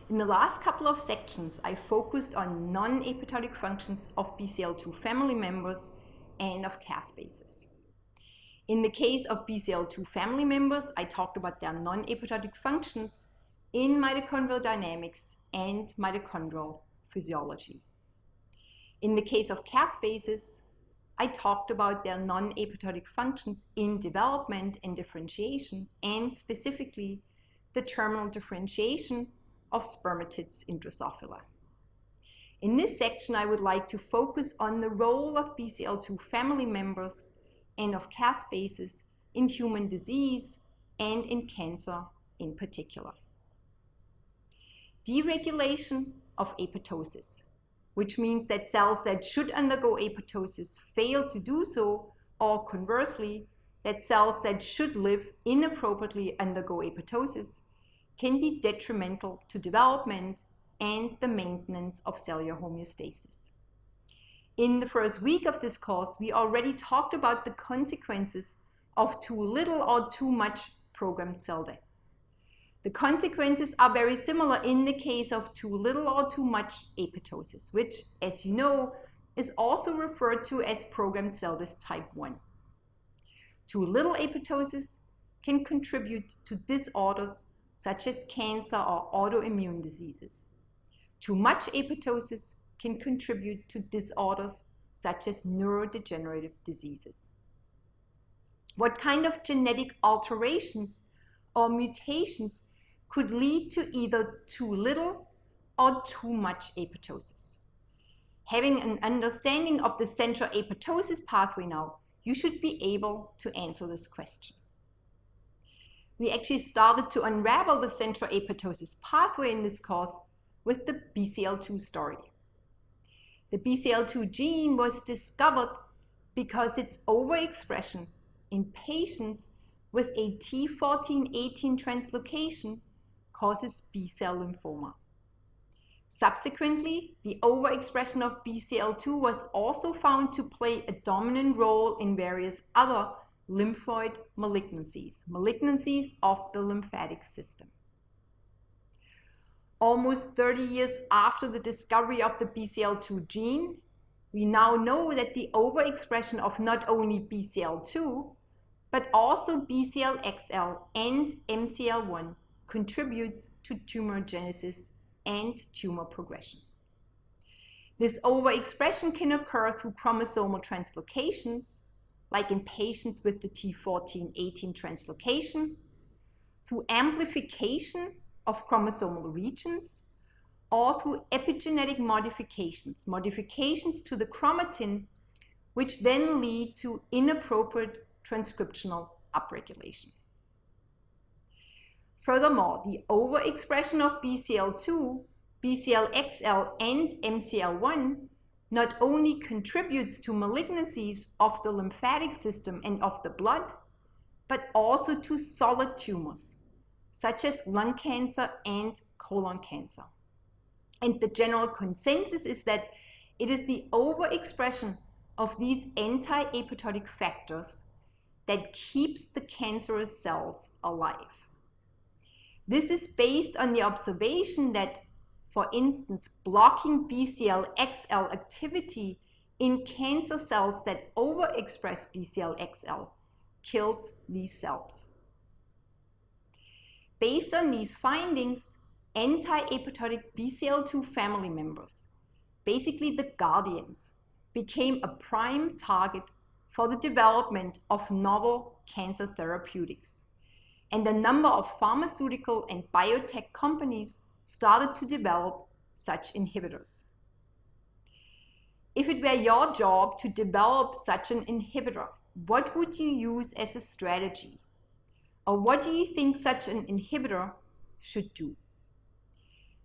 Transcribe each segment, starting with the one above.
In the last couple of sections, I focused on non-apoptotic functions of BCL2 family members and of caspase. In the case of BCL2 family members, I talked about their non-apoptotic functions in mitochondrial dynamics and mitochondrial physiology. In the case of caspases, I talked about their non-apoptotic functions in development and differentiation, and specifically the terminal differentiation of spermatids in Drosophila. In this section, I would like to focus on the role of BCL2 family members and of caspases in human disease and in cancer in particular. Deregulation of apoptosis, which means that cells that should undergo apoptosis fail to do so, or conversely, that cells that should live inappropriately undergo apoptosis, can be detrimental to development and the maintenance of cellular homeostasis. In the first week of this course, we already talked about the consequences of too little or too much programmed cell death. The consequences are very similar in the case of too little or too much apoptosis, which, as you know, is also referred to as programmed cell death type 1. Too little apoptosis can contribute to disorders such as cancer or autoimmune diseases. Too much apoptosis can contribute to disorders such as neurodegenerative diseases. What kind of genetic alterations or mutations could lead to either too little or too much apoptosis? Having an understanding of the central apoptosis pathway now, you should be able to answer this question. We actually started to unravel the central apoptosis pathway in this course with the BCL2 story. The BCL2 gene was discovered because its overexpression in patients with a T14/18 translocation causes B-cell lymphoma. Subsequently, the overexpression of BCL2 was also found to play a dominant role in various other lymphoid malignancies of the lymphatic system. Almost 30 years after the discovery of the BCL2 gene, we now know that the overexpression of not only BCL2, but also BCL-XL and MCL1 contributes to tumorigenesis and tumor progression. This overexpression can occur through chromosomal translocations, like in patients with the T14/18 translocation, through amplification of chromosomal regions, or through epigenetic modifications to the chromatin, which then lead to inappropriate transcriptional upregulation. Furthermore, the overexpression of BCL2, BCL-XL, and MCL1 not only contributes to malignancies of the lymphatic system and of the blood, but also to solid tumors, such as lung cancer and colon cancer. And the general consensus is that it is the overexpression of these anti-apoptotic factors that keeps the cancerous cells alive. This is based on the observation that, for instance, blocking BCL-XL activity in cancer cells that overexpress BCL-XL kills these cells. Based on these findings, anti-apoptotic BCL2 family members, basically the guardians, became a prime target for the development of novel cancer therapeutics. And a number of pharmaceutical and biotech companies started to develop such inhibitors. If it were your job to develop such an inhibitor, what would you use as a strategy? Or what do you think such an inhibitor should do?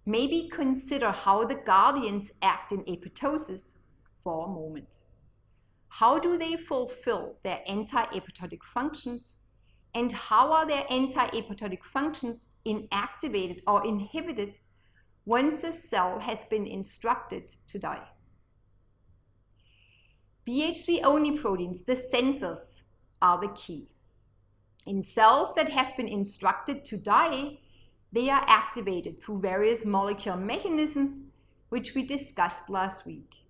Maybe consider how the guardians act in apoptosis for a moment. How do they fulfill their anti-apoptotic functions? And how are their anti-apoptotic functions inactivated or inhibited once a cell has been instructed to die? BH3-only proteins, the sensors, are the key. In cells that have been instructed to die, They are activated through various molecular mechanisms, which we discussed last week,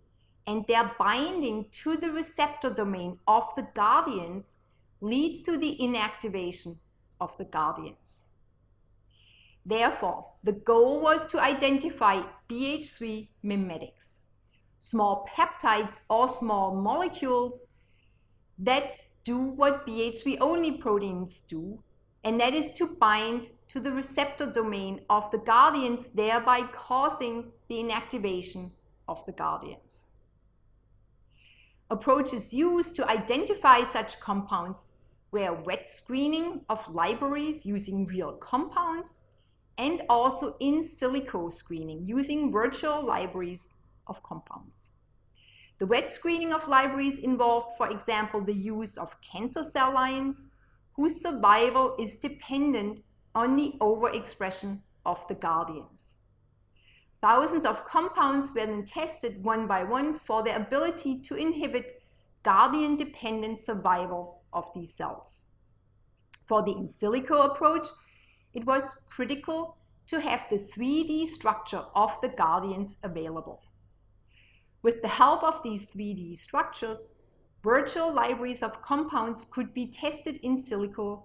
and their binding to the receptor domain of the guardians leads to the inactivation of the guardians. Therefore, the goal was to identify BH3 mimetics, small peptides or small molecules that do what BH3 only proteins do, and that is to bind to the receptor domain of the guardians, thereby causing the inactivation of the guardians. Approaches used to identify such compounds were wet screening of libraries using real compounds and also in silico screening using virtual libraries of compounds. The wet screening of libraries involved, for example, the use of cancer cell lines whose survival is dependent on the overexpression of the guardians. Thousands of compounds were then tested one by one for their ability to inhibit guardian-dependent survival of these cells. For the in silico approach, it was critical to have the 3D structure of the guardians available. With the help of these 3D structures, virtual libraries of compounds could be tested in silico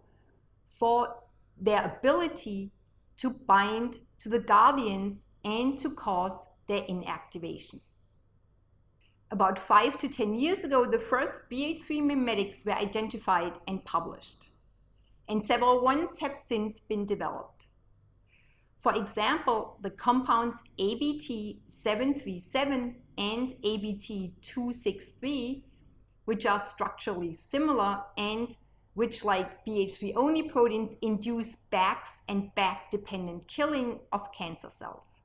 for their ability to bind to the guardians and to cause their inactivation. About 5 to 10 years ago, the first BH3 mimetics were identified and published, and several ones have since been developed. For example, the compounds ABT737 and ABT263, which are structurally similar and which, like BH3 only proteins, induce BACs and BAC-dependent killing of cancer cells.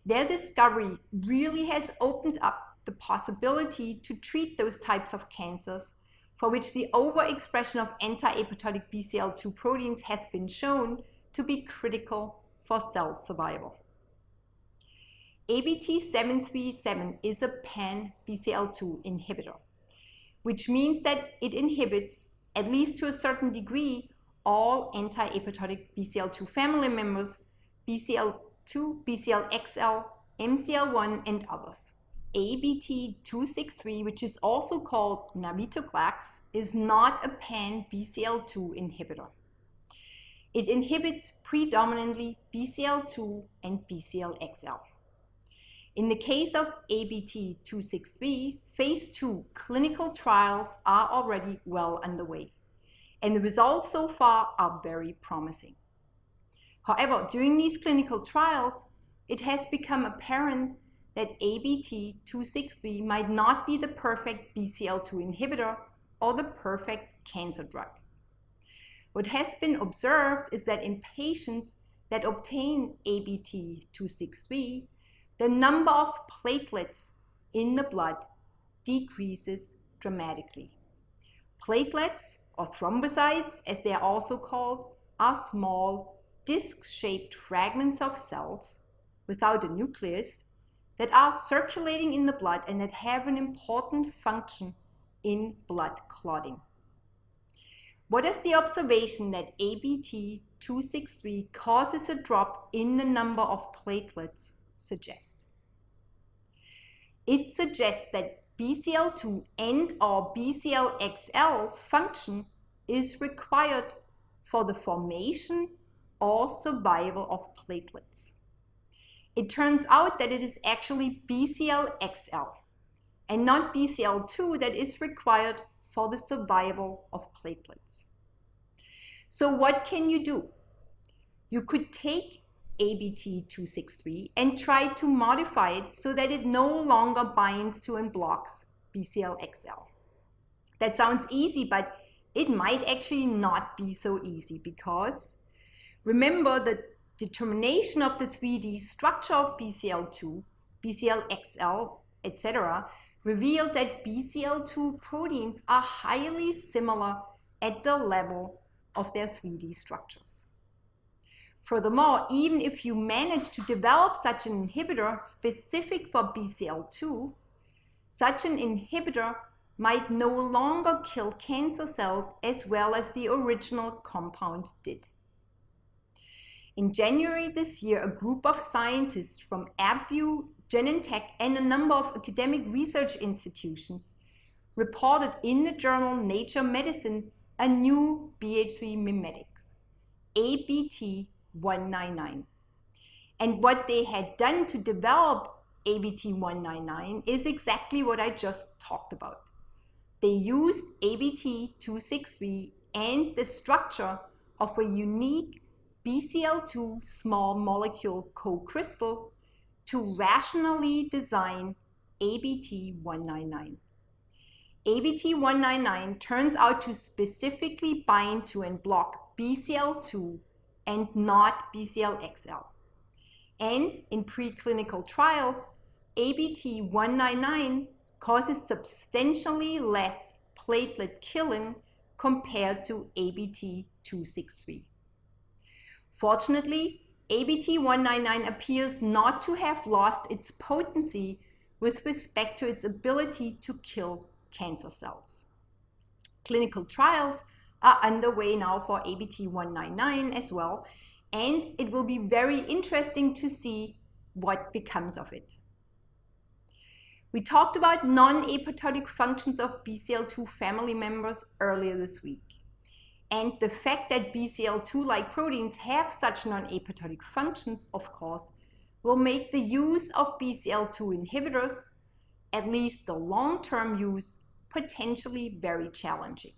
Their discovery really has opened up the possibility to treat those types of cancers for which the overexpression of anti-apoptotic BCL2 proteins has been shown to be critical for cell survival. ABT737 is a pan-BCL2 inhibitor, which means that it inhibits, at least to a certain degree, all anti-apoptotic BCL2 family members, BCL2, BCLXL, MCL1, and others. ABT263, which is also called navitoclax, is not a pan-BCL2 inhibitor. It inhibits predominantly BCL2 and BCLXL. In the case of ABT263, phase 2 clinical trials are already well underway, and the results so far are very promising. However, during these clinical trials, it has become apparent that ABT263 might not be the perfect BCL2 inhibitor or the perfect cancer drug. What has been observed is that in patients that obtain ABT263, the number of platelets in the blood decreases dramatically. Platelets, or thrombocytes as they are also called, are small disc-shaped fragments of cells without a nucleus that are circulating in the blood and that have an important function in blood clotting. What does the observation that ABT263 causes a drop in the number of platelets suggest? It suggests that BCL2 and or BCLXL function is required for the formation or survival of platelets. It turns out that it is actually BCLXL and not BCL2 that is required for the survival of platelets. So what can you do? You could take ABT263 and try to modify it so that it no longer binds to and blocks BCLXL. That sounds easy, but it might actually not be so easy because remember the determination of the 3D structure of BCL2, BCLXL, etc. revealed that BCL2 proteins are highly similar at the level of their 3D structures. Furthermore, even if you manage to develop such an inhibitor specific for BCL2, such an inhibitor might no longer kill cancer cells as well as the original compound did. In January this year, a group of scientists from AbbVie, Genentech, and a number of academic research institutions reported in the journal Nature Medicine a new BH3 mimetics, ABT199. And what they had done to develop ABT199 is exactly what I just talked about. They used ABT263 and the structure of a unique BCL2 small molecule co-crystal to rationally design ABT199. ABT199 turns out to specifically bind to and block BCL2 and not BCL-XL. And in preclinical trials, ABT199 causes substantially less platelet killing compared to ABT263. Fortunately, ABT199 appears not to have lost its potency with respect to its ability to kill cancer cells. Clinical trials are underway now for ABT199 as well, and it will be very interesting to see what becomes of it. We talked about non-apoptotic functions of BCL2 family members earlier this week. And the fact that BCL2-like proteins have such non-apoptotic functions, of course, will make the use of BCL2 inhibitors, at least the long-term use, potentially very challenging.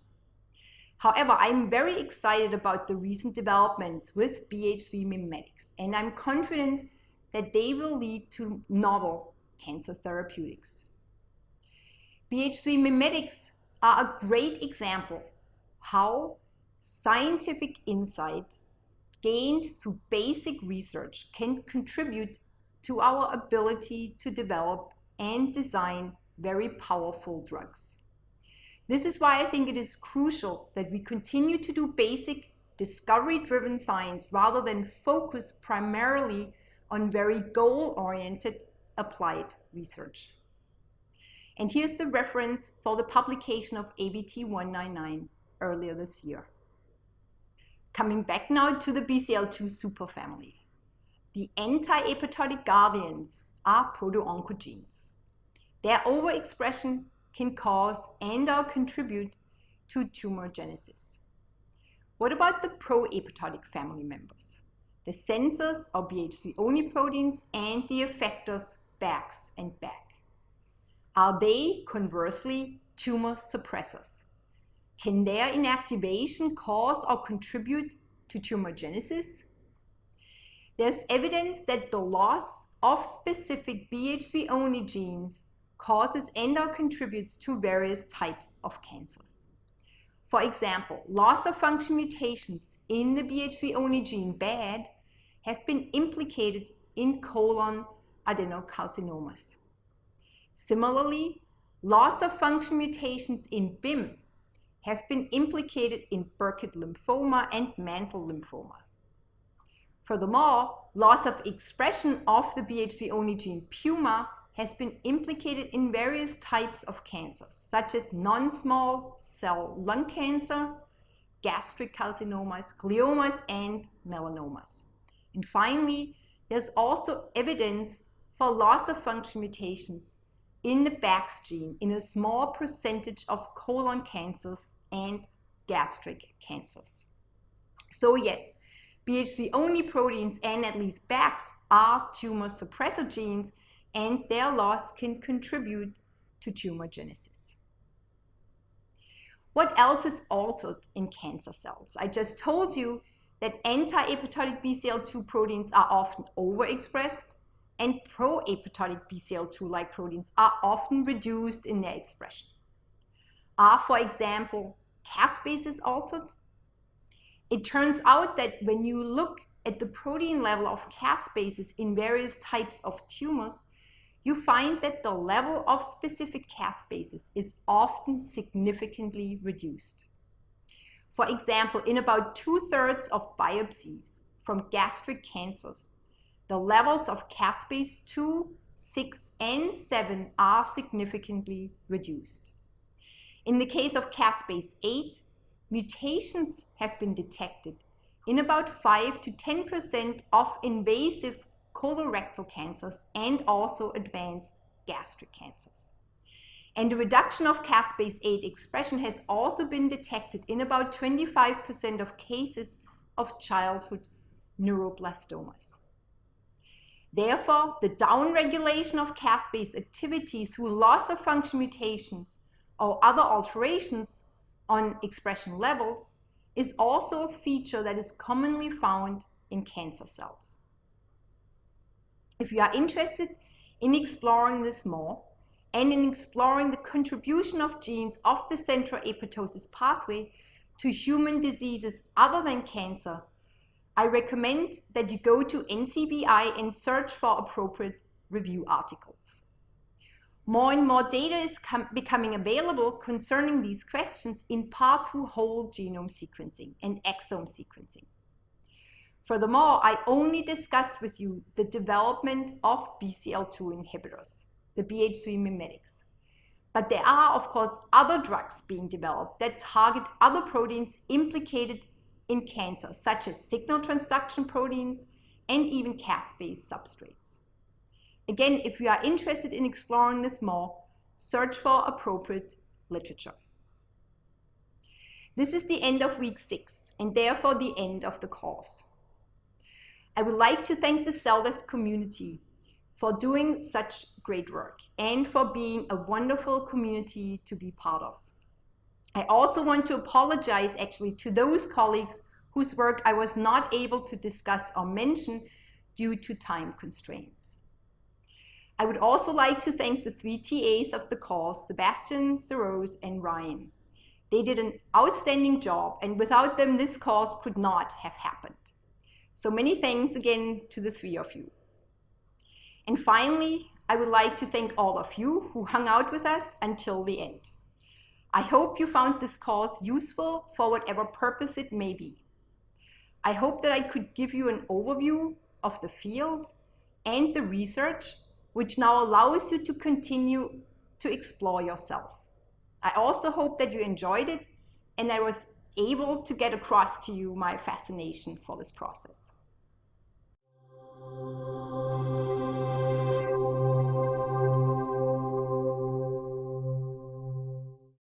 However, I'm very excited about the recent developments with BH3 mimetics, and I'm confident that they will lead to novel cancer therapeutics. BH3 mimetics are a great example how scientific insight gained through basic research can contribute to our ability to develop and design very powerful drugs. This is why I think it is crucial that we continue to do basic discovery-driven science rather than focus primarily on very goal-oriented applied research. And here's the reference for the publication of ABT199 earlier this year. Coming back now to the BCL2 superfamily. The anti-apoptotic guardians are proto-oncogenes. Their overexpression can cause and/or contribute to tumorigenesis. What about the pro-apoptotic family members? The sensors or BH3-only proteins and the effectors BAX and BAC. Are they, conversely, tumor suppressors? Can their inactivation cause or contribute to tumorigenesis? There's evidence that the loss of specific BH3-only genes causes and/or contributes to various types of cancers. For example, loss of function mutations in the BH3-only gene BAD have been implicated in colon adenocarcinomas. Similarly, loss of function mutations in BIM have been implicated in Burkitt lymphoma and mantle lymphoma. Furthermore, loss of expression of the BH3-only gene PUMA has been implicated in various types of cancers, such as non-small cell lung cancer, gastric carcinomas, gliomas, and melanomas. And finally, there's also evidence for loss of function mutations in the BAX gene in a small percentage of colon cancers and gastric cancers. So yes, BH3-only proteins and at least BAX are tumor suppressor genes, and their loss can contribute to tumorigenesis. What else is altered in cancer cells? I just told you that anti-apoptotic BCL2 proteins are often overexpressed, and pro-apoptotic BCL2-like proteins are often reduced in their expression. Are, for example, caspases altered? It turns out that when you look at the protein level of caspases in various types of tumors, you find that the level of specific caspases is often significantly reduced. For example, in about 2/3 of biopsies from gastric cancers, the levels of caspase 2, 6, and 7 are significantly reduced. In the case of caspase 8, mutations have been detected in about 5 to 10% of invasive colorectal cancers and also advanced gastric cancers. And the reduction of caspase-8 expression has also been detected in about 25% of cases of childhood neuroblastomas. Therefore, the downregulation of caspase activity through loss of function mutations or other alterations on expression levels is also a feature that is commonly found in cancer cells. If you are interested in exploring this more and in exploring the contribution of genes of the central apoptosis pathway to human diseases other than cancer, I recommend that you go to NCBI and search for appropriate review articles. More and more data is becoming available concerning these questions, in part through whole genome sequencing and exome sequencing. Furthermore, I only discussed with you the development of BCL2 inhibitors, the BH3 mimetics. But there are, of course, other drugs being developed that target other proteins implicated in cancer, such as signal transduction proteins and even caspase substrates. Again, if you are interested in exploring this more, search for appropriate literature. This is the end of week 6 and therefore the end of the course. I would like to thank the cell death community for doing such great work and for being a wonderful community to be part of. I also want to apologize actually to those colleagues whose work I was not able to discuss or mention due to time constraints. I would also like to thank the 3 TAs of the course, Sebastian, Sarose, and Ryan. They did an outstanding job, and without them, this course could not have happened. So many thanks again to the 3 of you. And finally, I would like to thank all of you who hung out with us until the end. I hope you found this course useful for whatever purpose it may be. I hope that I could give you an overview of the field and the research, which now allows you to continue to explore yourself. I also hope that you enjoyed it and I was able to get across to you my fascination for this process.